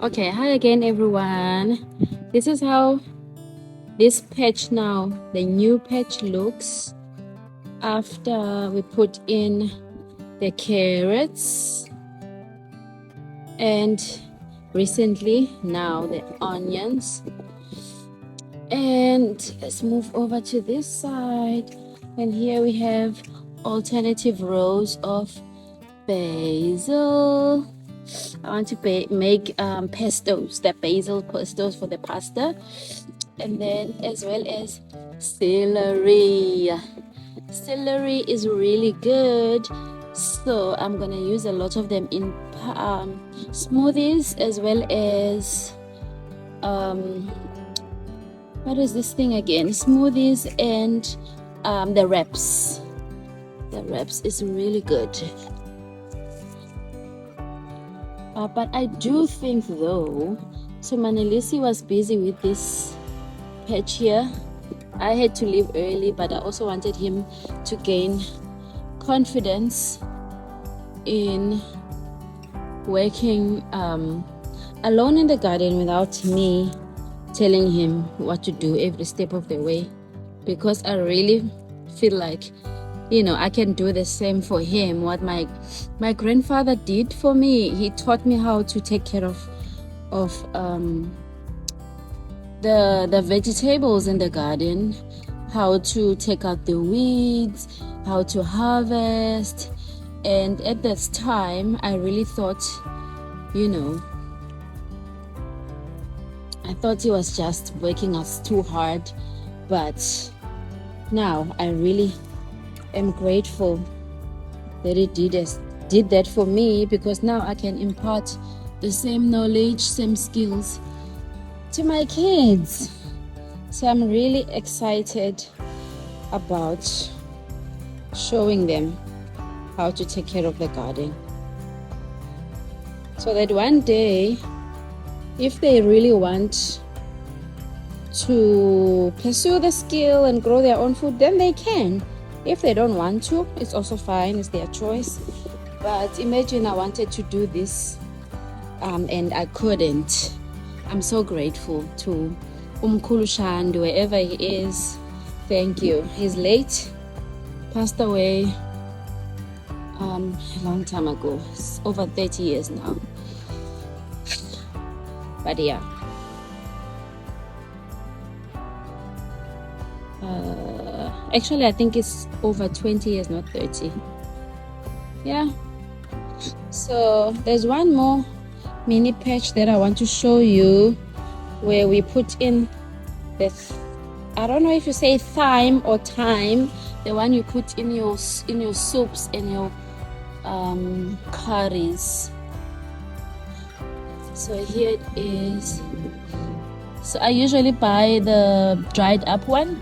Okay, hi again everyone. This is how this patch now, the new patch looks after we put in the carrots and recently now the onions. And let's move over to this side, and here we have alternative rows of basil. I want to make pestos, the basil pestos for the pasta, and then as well as celery. Celery is really good, so I'm gonna use a lot of them in smoothies, as well as what is this thing again? Smoothies and the wraps. The wraps is really good. But I do think though, so Manelisi was busy with this patch here. I had to leave early, but I also wanted him to gain confidence in working alone in the garden without me telling him what to do every step of the way, because I really feel like, you know, I can do the same for him. What my grandfather did for me, he taught me how to take care of the vegetables in the garden, how to take out the weeds, how to harvest. And at this time I really thought, you know, I thought he was just working us too hard, but now I really am grateful that he did that for me, because now I can impart the same knowledge, same skills to my kids. So I'm really excited about showing them how to take care of the garden, so that one day, if they really want to pursue the skill and grow their own food, then they can. If they don't want to, it's also fine, it's their choice. But imagine I wanted to do this and I couldn't. I'm so grateful to Umkhulu Shand, wherever he is. Thank you. He's late, passed away a long time ago. It's over 30 years now. But yeah, actually I think it's over 20 years, not 30. Yeah. So there's one more mini patch that I want to show you, where we put in this, I don't know if you say thyme or thyme, the one you put in your soups and your curries. So here it is. So I usually buy the dried up one,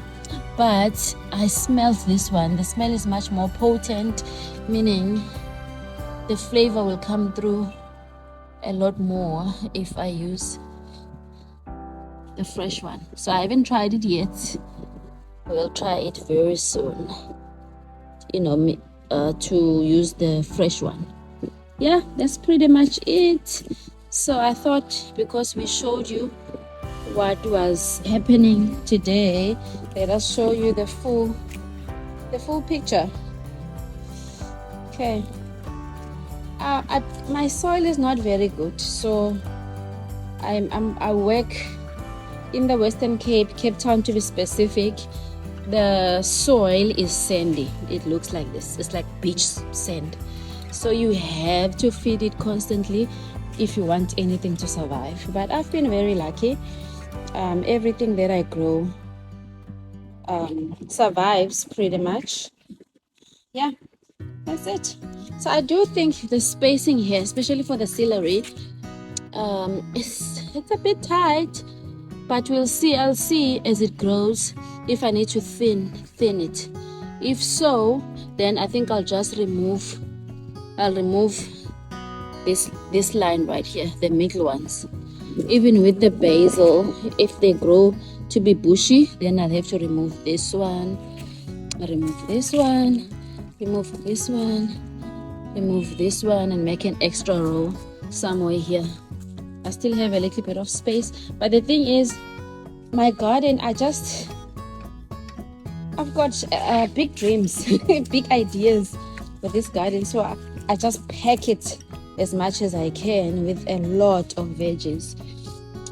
but I smelled this one. The smell is much more potent, meaning the flavor will come through a lot more if I use the fresh one. So I haven't tried it yet. We'll try it very soon, you know, to use the fresh one. Yeah, that's pretty much it. So I thought, because we showed you what was happening today, let us show you the full picture. Okay. My soil is not very good, so I work in the Western Cape, Cape Town to be specific. The soil is sandy. It looks like this. It's like beach sand. So you have to feed it constantly if you want anything to survive. But I've been very lucky. Everything that I grow survives pretty much. Yeah, that's it. So I do think the spacing here, especially for the celery, it's a bit tight, but we'll see. I'll see as it grows if I need to thin it. If so, then I think I'll just remove this line right here, the middle ones. Even with the basil, if they grow to be bushy, then I'll have to remove this one, remove this one, remove this one, remove this one, and make an extra row somewhere here. still have a little bit of space. But the thing is, my garden, I've got big dreams, big ideas for this garden. So I just pack it as much as I can with a lot of veggies.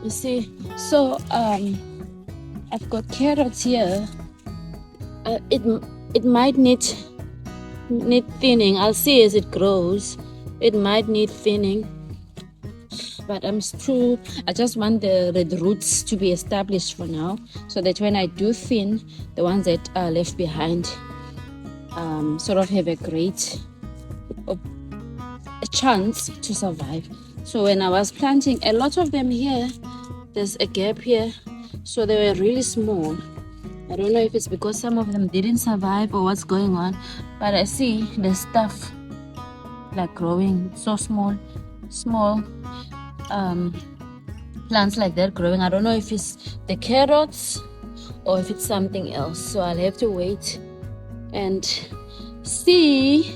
You see, so I've got carrots here. It might need thinning. I'll see as it grows. It might need thinning, but I just want the roots to be established for now, so that when I do thin, the ones that are left behind sort of have a chance to survive. So when I was planting a lot of them here, there's a gap here, so they were really small. I don't know if it's because some of them didn't survive or what's going on, but I see the stuff like growing so small plants like that growing. I don't know if it's the carrots or if it's something else, so I'll have to wait and see.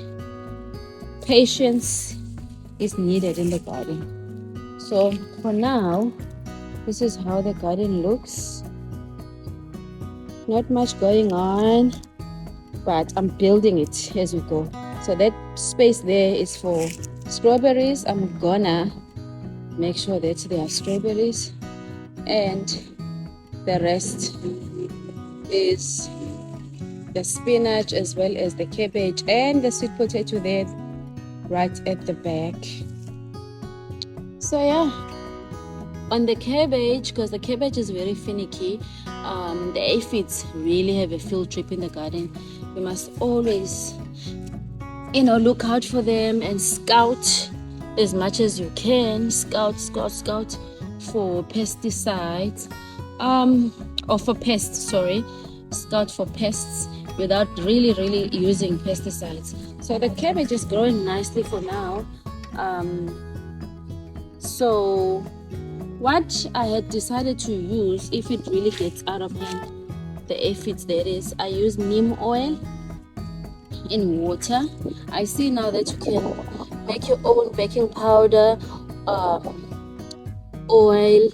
Patience is needed in the garden. So for now, this is how the garden looks. Not much going on, but I'm building it as we go. So that space there is for strawberries. I'm gonna make sure that there are strawberries, and the rest is the spinach as well as the cabbage and the sweet potato there right at the back. So yeah, on the cabbage, because the cabbage is very finicky, the aphids really have a field trip in the garden. You must always look out for them and scout as much as you can. Scout for pesticides, or for pests, sorry. Scout for pests without really using pesticides. So the cabbage is growing nicely for now. So what I had decided to use, if it really gets out of hand, the aphids, that is, I use neem oil in water. I see now that you can make your own baking powder, oil,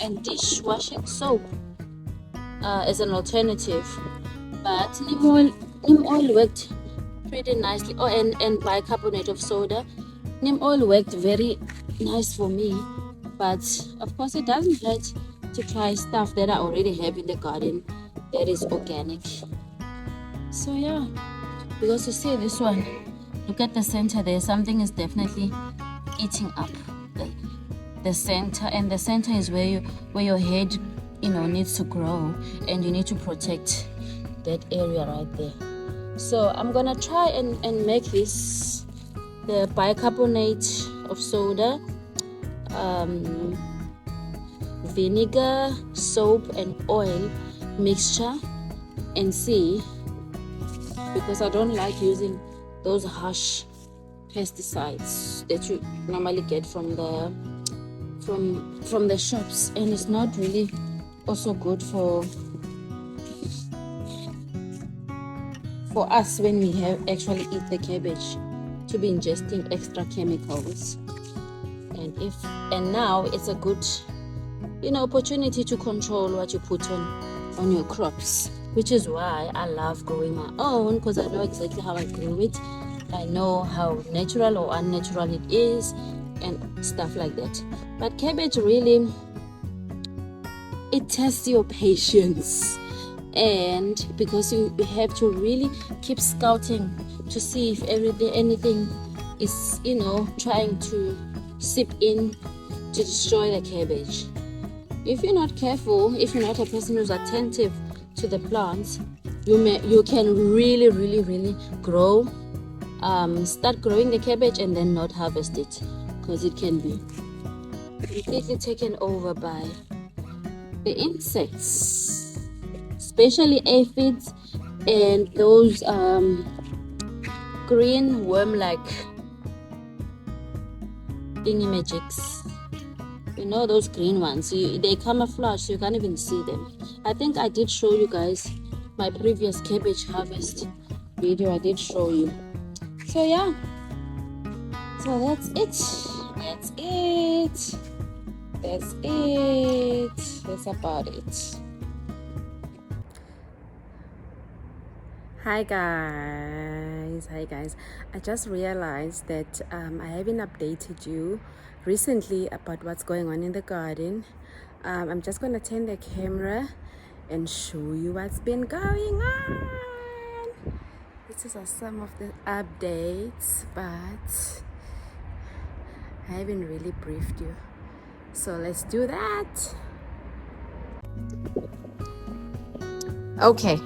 and dishwashing soap as an alternative. But neem oil worked pretty nicely. Oh, and bicarbonate of soda. Neem oil worked very nice for me, but of course it doesn't hurt to try stuff that I already have in the garden that is organic. So yeah, because you see this one, look at the center there, something is definitely eating up the center, and the center is where your head needs to grow, and you need to protect that area right there. So I'm gonna try and make this the bicarbonate of soda, vinegar, soap and oil mixture, and see, because I don't like using those harsh pesticides that you normally get from the shops, and it's not really also good for us when we have actually eat the cabbage, to be ingesting extra chemicals. And now it's a good opportunity to control what you put on your crops, which is why I love growing my own, because I know exactly how I grow it. I know how natural or unnatural it is and stuff like that. But cabbage really, it tests your patience, and because you have to really keep scouting to see if anything is trying to seep in to destroy the cabbage. If you're not careful, if you're not a person who's attentive to the plants, you can really grow, start growing the cabbage and then not harvest it, because it can be completely taken over by the insects, especially aphids and those green worm-like thingy-magics. Those green ones, they camouflage, so you can't even see them. I think I did show you guys my previous cabbage harvest video. I did show you. So yeah, So that's it. That's it. That's it. That's about it. Hi guys, I just realized that I haven't updated you recently about what's going on in the garden. I'm just gonna turn the camera and show you what's been going on. These are some of the updates, but I haven't really briefed you, so let's do that. Okay,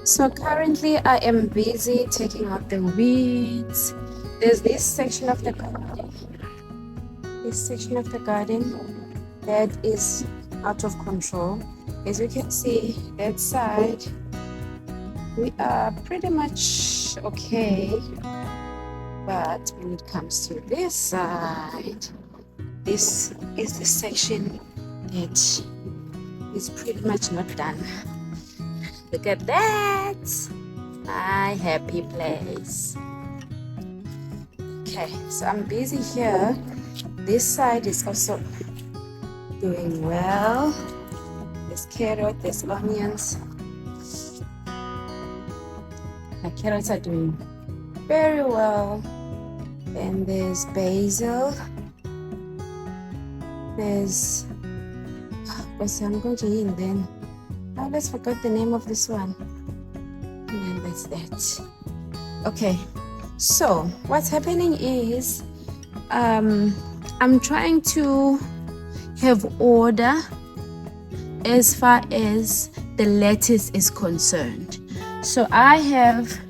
so currently I am busy taking out the weeds. There's this section of the garden, that is out of control. As you can see, that side we are pretty much okay, but when it comes to this side, this is the section that is pretty much not done. Look at that, my happy place. Okay, so I'm busy here. This side is also doing well. There's carrot, there's onions. My carrots are doing very well. And there's basil. There's, I'm going to eat then. Oh, let's forget the name of this one. And then that's that. Okay, so what's happening is I'm trying to have order as far as the lettuce is concerned. So I have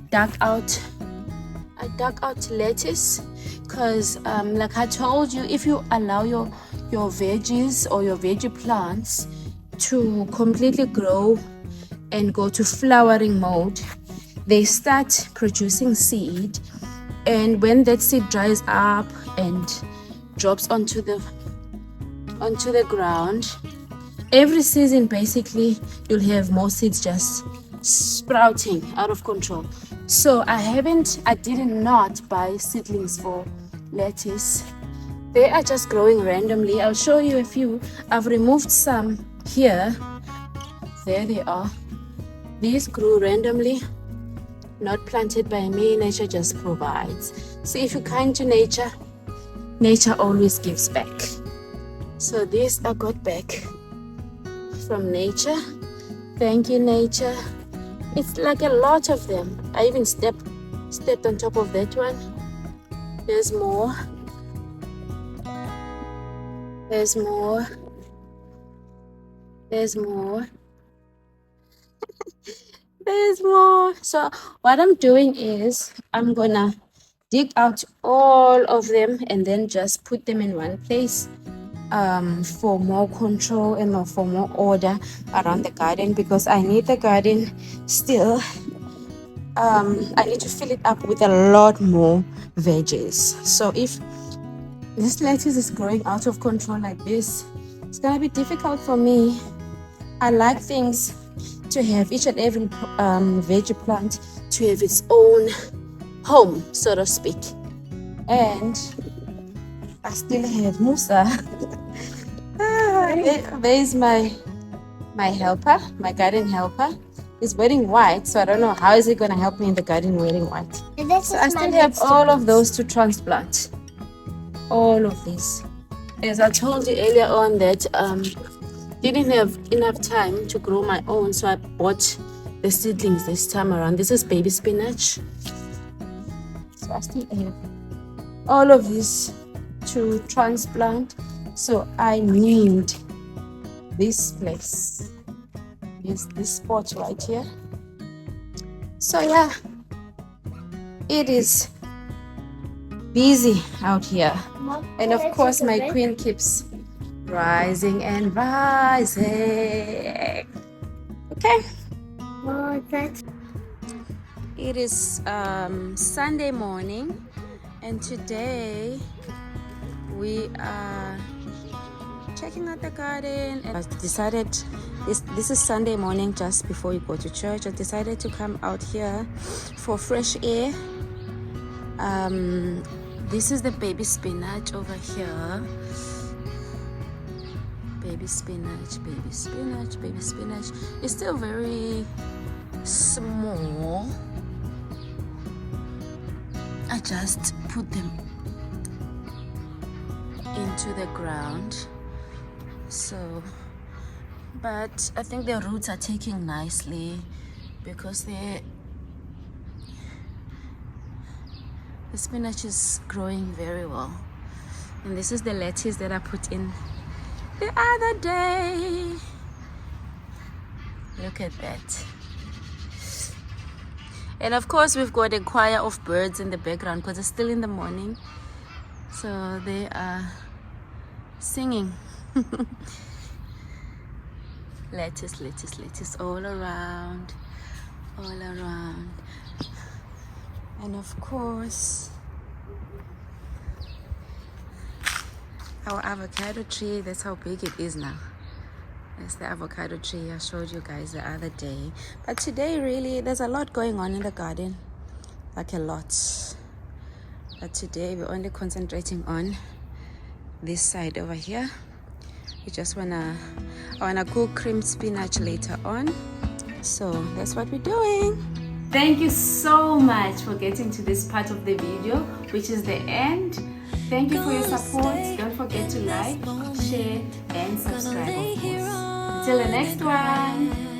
dug out lettuce because like I told you, if you allow your veggies or your veggie plants to completely grow and go to flowering mode, they start producing seed, and when that seed dries up and drops onto the ground, every season basically you'll have more seeds just sprouting out of control. So I did not buy seedlings for lettuce. They are just growing randomly. I'll show you a few. I've removed some here. There they are. These grew randomly, not planted by me. Nature just provides. See, if you're kind to nature, nature always gives back. So these I got back from nature. Thank you, nature. It's like a lot of them. I even stepped on top of that one. There's more. There's more. There's more. There's more. So what I'm doing is I'm gonna dig out all of them and then just put them in one place for more control and for more order around the garden, because I need the garden still. I need to fill it up with a lot more veggies. So if this lettuce is growing out of control like this, it's gonna be difficult for me. I like things to have each and every veggie plant to have its own home, so to speak. And I still have Musa. There's my helper, my garden helper. He's wearing white, so I don't know how is he going to help me in the garden wearing white. So I still have all of those to transplant. All of these. As I told you earlier on that didn't have enough time to grow my own, so I bought the seedlings this time around. This is baby spinach. So I still have all of this to transplant. So I need this place. This spot right here. So yeah, it is busy out here. And of course my queen keeps rising and rising. Okay. It is Sunday morning, and today we are checking out the garden. And I decided this is Sunday morning, just before you go to church. I decided to come out here for fresh air. This is the baby spinach over here. Baby spinach, baby spinach, baby spinach. It's still very small. I just put them into the ground. So, but I think the roots are taking nicely because the spinach is growing very well. And this is the lettuce that I put in the other day. Look at that. And of course we've got a choir of birds in the background because it's still in the morning, so they are singing. Lettuce, lettuce, lettuce all around, all around. And of course our avocado tree, that's how big it is now. That's the avocado tree I showed you guys the other day. But today really there's a lot going on in the garden, like a lot. But today we're only concentrating on this side over here. I wanna cook cream spinach later on. So that's what we're doing. Thank you so much for getting to this part of the video, which is the end. Thank you for your support. Don't forget to like, share, and subscribe, of course. Until the next one.